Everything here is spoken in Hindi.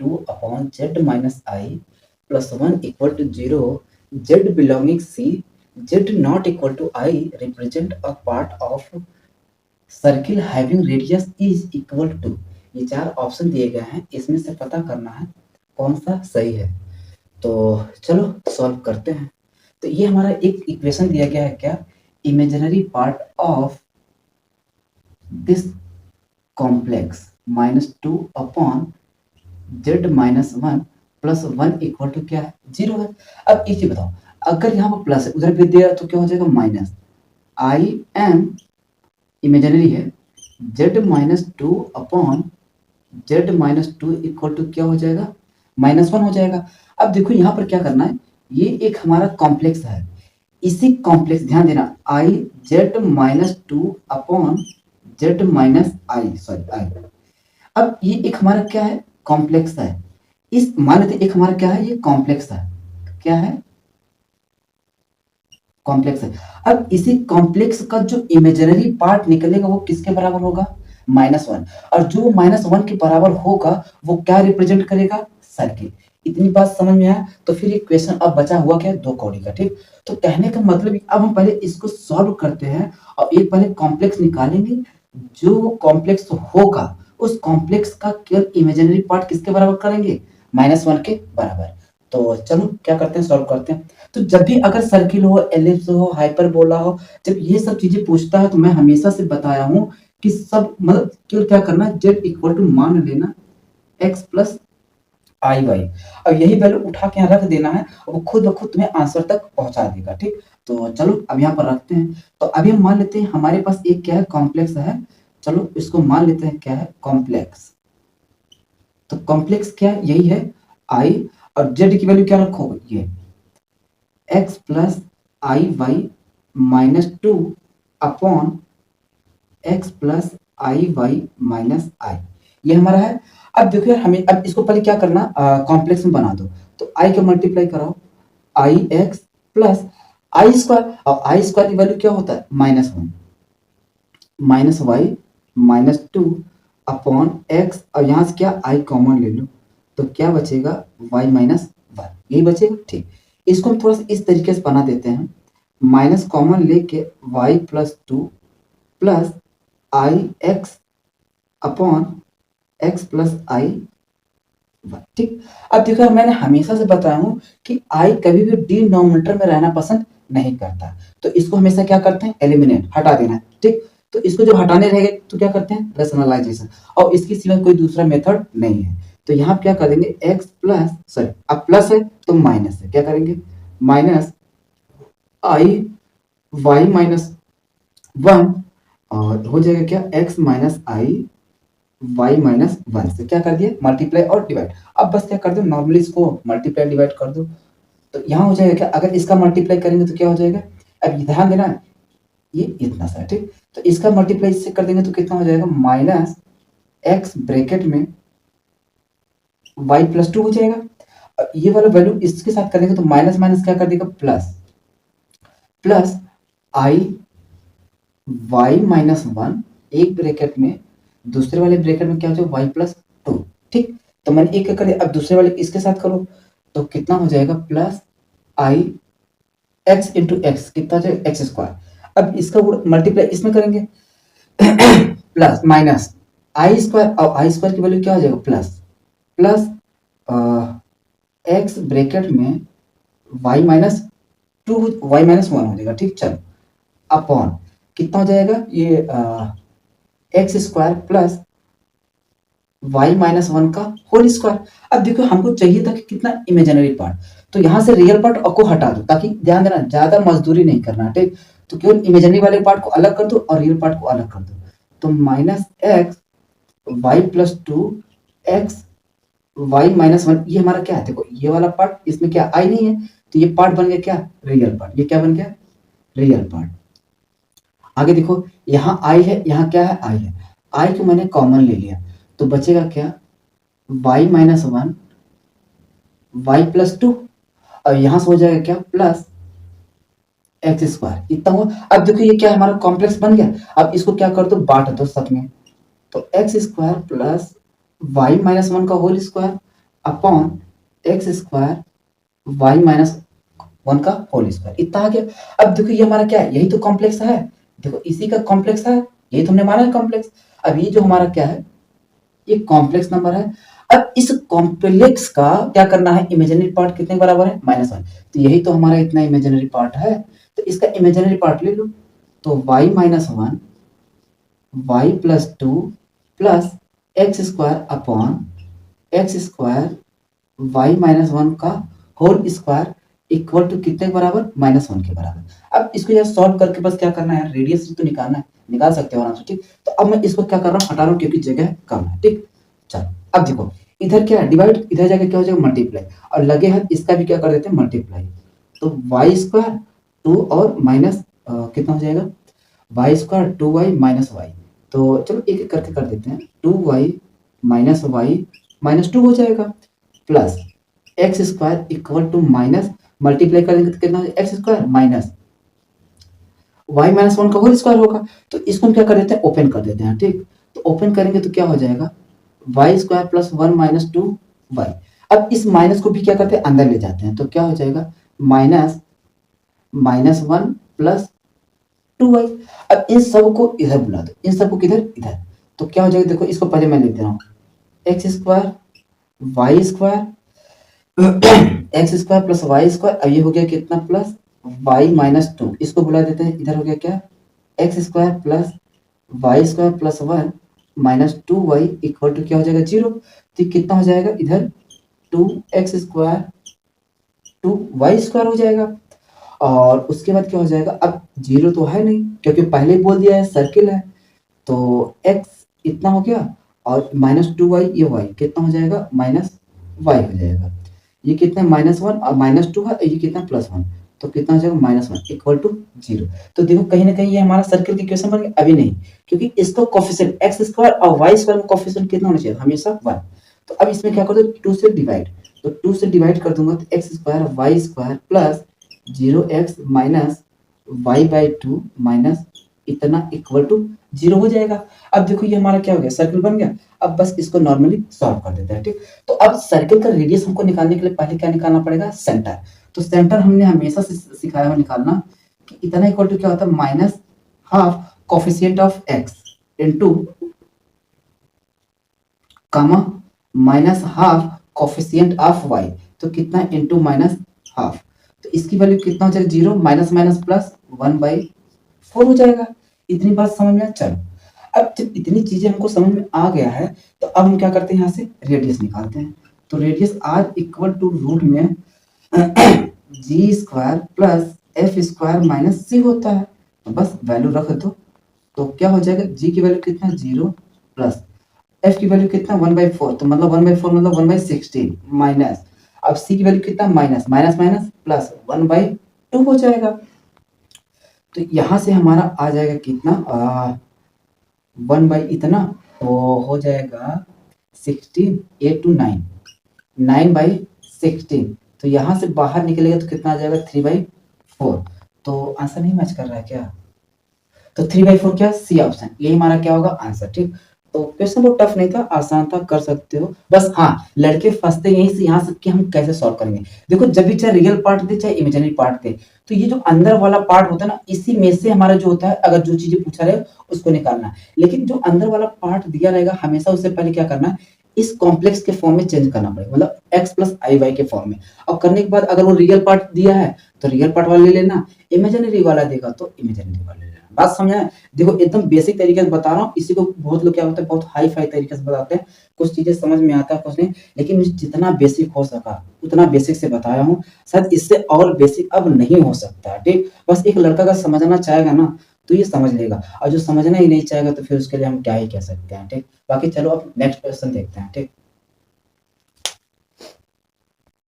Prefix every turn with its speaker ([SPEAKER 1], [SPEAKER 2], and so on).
[SPEAKER 1] To upon z minus i plus one equal to zero, z belonging c, z not equal to i represent a part of circle having radius is equal to. ये चार ऑप्शन दिए गए हैं, इसमें से पता करना है कौन सा सही है। तो चलो सॉल्व करते हैं। तो ये हमारा एक इक्वेशन दिया गया है, क्या, imaginary part of this complex minus two upon z minus one plus one equal to क्या है, जीरो है। अब एक चीज बताओ, अगर यहाँ पर प्लस है उधर भी दिया तो क्या हो जाएगा, माइनस। आई एम इमेजिनरी है, z minus two upon z minus two equal to क्या हो जाएगा, माइनस वन हो जाएगा। अब देखो यहाँ पर क्या करना है, ये एक हमारा कॉम्प्लेक्स है, इसी कॉम्प्लेक्स, ध्यान देना, I Z minus two upon z minus I, sorry I. अब ये एक हमारा क्या है, कॉम्प्लेक्स है। इस मान लेते एक हमारा क्या है, ये कॉम्प्लेक्स है, क्या है, कॉम्प्लेक्स है। अब इसी कॉम्प्लेक्स का जो इमेजिनरी पार्ट निकलेगा वो किसके बराबर होगा, माइनस वन। और जो माइनस वन के बराबर होगा वो क्या रिप्रेजेंट करेगा, सर्किल। इतनी बात समझ में आया। तो फिर ये क्वेश्चन अब बचा हुआ क्या है, दो कौड़ी का, ठीक। तो कहने का मतलब अब हम पहले इसको सॉल्व करते हैं और एक पहले कॉम्प्लेक्स निकालेंगे। जो कॉम्प्लेक्स होगा उस कॉम्प्लेक्स का केवल इमेजिनरी पार्ट किसके बराबर करेंगे, माइनस वन के बराबर। तो चलो क्या करते हैं, सॉल्व करते हैं। तो जब भी अगर सर्किल हो, एलिप्स हो, हाइपरबोला हो, जब ये सब चीजें पूछता है तो मैं हमेशा से बताया हूं कि सब मतलब केवल क्या करना है, जेड इक्वल टू मान लेना एक्स प्लस आई वाई, और यही वैल्यू उठा के यहाँ रख देना है, और वो खुद ब खुद तुम्हें आंसर तक पहुंचा देगा, ठीक। तो चलो अब यहाँ पर रखते हैं। तो अभी हम मान लेते हैं हमारे पास एक क्या है, कॉम्प्लेक्स है। चलो इसको मान लेते हैं क्या है, कॉम्प्लेक्स। तो कॉम्प्लेक्स क्या है, यही है आई, और जेड की वैल्यू क्या रखोगे, ये x plus i y minus two upon x plus i y minus i, ये हमारा है। अब देखो यार, हमें अब इसको पहले क्या करना, कॉम्प्लेक्स में बना दो। तो आई का मल्टीप्लाई कराओ, i x plus i square, और आई स्क्वायर की वैल्यू क्या होता है, minus one, minus y minus two upon x, और यहाँ से क्या आई कॉमन ले लो, तो क्या बचेगा, वाई माइनस वन, यही बचेगा, ठीक। इसको हम थोड़ा सा इस तरीके से बना देते हैं, माइनस कॉमन लेके y plus two plus i x upon x plus i one, ठीक। अब देखो मैंने हमेशा से बताया हूं कि आई कभी भी डिनोमिनेटर में रहना पसंद नहीं करता, तो इसको हमेशा क्या करते हैं, एलिमिनेट, हटा देना है, ठीक। तो इसको जब हटाने रहेंगे तो क्या करते हैं, रैशनलाइजेशन, और इसके सिवा कोई दूसरा मेथड नहीं है। तो यहाँ क्या कर देंगे, एक्स प्लस, सॉरी अब प्लस है तो माइनस है, क्या करेंगे, माइनस आई वाई माइनस वन, और हो जाएगा क्या, एक्स माइनस आई वाई माइनस वन से क्या कर दिया, मल्टीप्लाई और डिवाइड। अब बस क्या कर दो, नॉर्मली इसको मल्टीप्लाई डिवाइड कर दो, तो यहाँ हो जाएगा क्या, अगर इसका मल्टीप्लाई करेंगे तो क्या हो जाएगा, अब ये ध्यान देना, ये इतना सा, ठीक। तो इसका मल्टीप्लाई इससे कर देंगे तो कितना हो जाएगा, माइनस एक्स ब्रैकेट में वाई प्लस टू हो जाएगा, और ये वाला वैल्यू इसके साथ करेंगे तो माइनस माइनस क्या कर देगा, plus, plus i y minus one, एक ब्रैकेट में, दूसरे वाले ब्रैकेट में क्या हो जाएगा, वाई प्लस टू, ठीक। तो मैंने एक कर दिया, अब दूसरे वाले इसके साथ करो तो कितना हो जाएगा, plus i x into x, कितना हो जाएगा, एक्स स्क्वायर। अब इसका मल्टीप्लाई इसमें करेंगे प्लस माइनस आई स्क्वायर, और आई स्क्वायर की वैल्यू क्या हो जाएगा, प्लस, प्लस एक्स ब्रैकेट में y minus two, y minus one हो जाएगा, ठीक। चलो अपॉन कितना हो जाएगा, ये x square plus y minus one का होल स्क्वायर। अब देखो हमको चाहिए था कि कितना, इमेजिनरी पार्ट, तो यहाँ से रियल पार्ट को हटा दो, ताकि ध्यान देना ज्यादा मजदूरी नहीं करना, ठीक। तो केवल इमेजिनरी वाले पार्ट को अलग कर दो और रियल पार्ट को अलग कर दो। तो minus x y plus two x y minus one, ये हमारा क्या है, देखो ये वाला पार्ट, इसमें क्या आई नहीं है, तो ये पार्ट बन गया क्या, रियल पार्ट, ये क्या बन गया, रियल पार्ट। आगे देखो यहाँ आई है, यहाँ क्या है, आई है, आई को मैंने कॉमन ले लिया, तो बचेगा क्या, y minus one y plus two, और यहां से हो जाएगा क्या, प्लस एक्स स्क्वायर, इतना हुआ। अब देखो ये क्या हमारा कॉम्प्लेक्स बन गया, अब इसको क्या कर दो, बांट दो सब में, तो x square plus y minus one का whole square, upon x square y minus 1 का होल स्क्वायर, इतना आ गया। अब देखो ये हमारा क्या है, यही तो कॉम्प्लेक्स है, देखो इसी का कॉम्प्लेक्स है, यही तो हमने माना है कॉम्प्लेक्स। अब ये जो हमारा क्या है, ये कॉम्प्लेक्स नंबर है। अब इस कॉम्प्लेक्स का क्या करना है, इमेजिनरी पार्ट कितने के बराबर है, -1, तो यही तो हमारा इतना इमेजिनरी पार्ट है, तो इसका इमेजिनरी पार्ट ले लो, तो y - 1 y + 2 plus x square upon x square y - 1 का होल स्क्वायर इक्वल टू कितने के बराबर, -1 के बराबर। अब इसको यार सॉल्व करके बस क्या करना है, रेडियस तो निकालना है, निकाल सकते हो आराम से, ठीक। तो अब मैं इसको क्या कर रहा हूँ, हटा रहा हूँ क्योंकि जगह कम है, ठीक। चलो अब देखो इधर क्या है, डिवाइड, इधर जाके क्या हो जाएगा, मल्टीप्लाई, और लगे हाथ इसका भी क्या कर देते हैं, मल्टीप्लाई। तो वाई स्क्वायर 2 और माइनस कितना हो जाएगा, वाई स्क्वायर 2y - y, तो चलो एक एक करके कर देते हैं, 2y - y -2 हो जाएगा, plus x square equal to minus, multiply करेंगे तो कितना हो जाएगा, एक्स स्क्वायर माइनस वाई - 1 का होल स्क्वायर होगा। तो इसको हम क्या कर देते हैं, ओपन कर देते हैं, ठीक। तो ओपन करेंगे तो क्या हो जाएगा, वाई स्क्वायर प्लस 1 - 2y। अब इस माइनस को भी क्या करते हैं, अंदर ले जाते हैं, तो क्या हो जाएगा, -1 प्लस 2y। अब इन सब को इधर बुला दो, इन सबको किधर, इधर, तो क्या हो जाएगा, देखो इसको पहले मैं लिख दे रहा हूँ, x square y square x square plus y square, अब ये हो गया कितना, प्लस वाई -2, इसको बुला देते हैं, इधर हो गया क्या, x square plus y square plus 1 -2y equal to क्या हो जाएगा, 0। तो कितना हो जाएगा, इधर 2x स्क्वायर 2y स्क्वायर हो जाएगा, और उसके बाद क्या हो जाएगा, अब 0 तो है नहीं क्योंकि पहले ही बोल दिया है सर्किल है, तो x इतना हो गया, और -2y, ये y कितना हो जाएगा, -y हो जाएगा, ये कितना -1 और -2 है, ये कितना +1, तो कितना हो जाएगा, -1 इक्वल टू 0। तो देखो कहीं ना कहीं ये हमारा सर्किल की इक्वेशन बन गया, अभी नहीं, क्योंकि इसका कोफिशिएंट एक्स स्क्वायर और वाई स्क्वायर का कोफिशिएंट कितना होना चाहिए, हमेशा 1। तो अब इसमें क्या कर दो, 2 से डिवाइड, तो 2 से डिवाइड कर दूंगा, तो x square y square plus 0x minus y by 2 minus इतना इक्वल टू 0 हो जाएगा। अब देखो ये हमारा क्या हो गया, सर्किल बन गया। अब बस इसको नॉर्मली सॉल्व कर देते हैं, ठीक। तो अब सर्किल का रेडियस हमको निकालने के लिए पहले क्या निकालना पड़ेगा, सेंटर। तो सेंटर हमने हमेशा से सिखाया हुआ निकालना कि इतना इक्वल टू क्या होता है, -12 coefficient of x into comma -12 coefficient of y, तो कितना इनटू -12, तो इसकी वैल्यू कितना हो जाएगा, 0 माइनस माइनस प्लस 1/4 हो जाएगा। इतनी बात समझ में आया, चलो। अब जब इतनी चीजें हमको समझ में आ गया है, तो अब हम क्या करते हैं, यहाँ से रेडियस निकालते हैं। तो radius r equal to root में g square plus f square minus c होता है, तो बस वैल्यू रख दो, तो क्या हो जाएगा, जी की वैल्यू कितना, 0 प्लस एफ की वैल्यू कितना, 1/4, तो मतलब 1/4 मतलब 1/16 माइनस, अब सी की वैल्यू कितना, माइनस माइनस माइनस प्लस 1/2 हो जाएगा। तो यहाँ से हमारा आ जाएगा कितना, 1 बाई इतना, तो हो जाएगा 16, 8 to 9, 9/16, तो यहाँ से बाहर निकलेगा तो कितना आ जाएगा, 3/4। तो आंसर नहीं मैच कर रहा है क्या, तो 3/4 क्या, सी ऑप्शन, यही हमारा क्या होगा आंसर, ठीक। तो क्वेश्चन बहुत टफ नहीं था, आसान था, कर सकते हो। बस हाँ, लड़के फंसते यहीं से यहाँ से कि हम कैसे सॉल्व करेंगे। देखो जब भी चाहे रियल पार्ट दे चाहे इमेजिनरी पार्ट दे, तो ये जो अंदर वाला पार्ट होता है ना, इसी में से हमारा जो होता है, अगर जो चीजें पूछा रहे उसको निकालना है। लेकिन जो अंदर वाला पार्ट दिया रहेगा, हमेशा उससे पहले क्या करना है, इस कॉम्प्लेक्स के फॉर्म में चेंज करना पड़ेगा, मतलब x प्लस आई वाई के फॉर्म में। और करने के बाद अगर वो रियल पार्ट दिया है तो रियल पार्ट वाला ले लेना, इमेजिनरी वाला देगा तो इमेजिनरी वाला ले लेना। बात समझ आए? देखो एकदम बेसिक तरीके से बता रहा हूँ, इसी को बहुत लोग क्या होता है, बहुत हाई फाई तरीके से बताते हैं, कुछ चीजें समझ में आता है कुछ नहीं, लेकिन मुझे जितना बेसिक हो सका उतना बेसिक से बताया हूँ। शायद इससे और बेसिक अब नहीं हो सकता, ठीक। बस एक लड़का का समझना चाहेगा ना तो ये समझ लेगा, और जो समझना ही नहीं चाहेगा तो फिर उसके लिए हम क्या ही कह सकते हैं, ठीक। बाकी चलो अब नेक्स्ट क्वेश्चन देखते हैं, ठीक।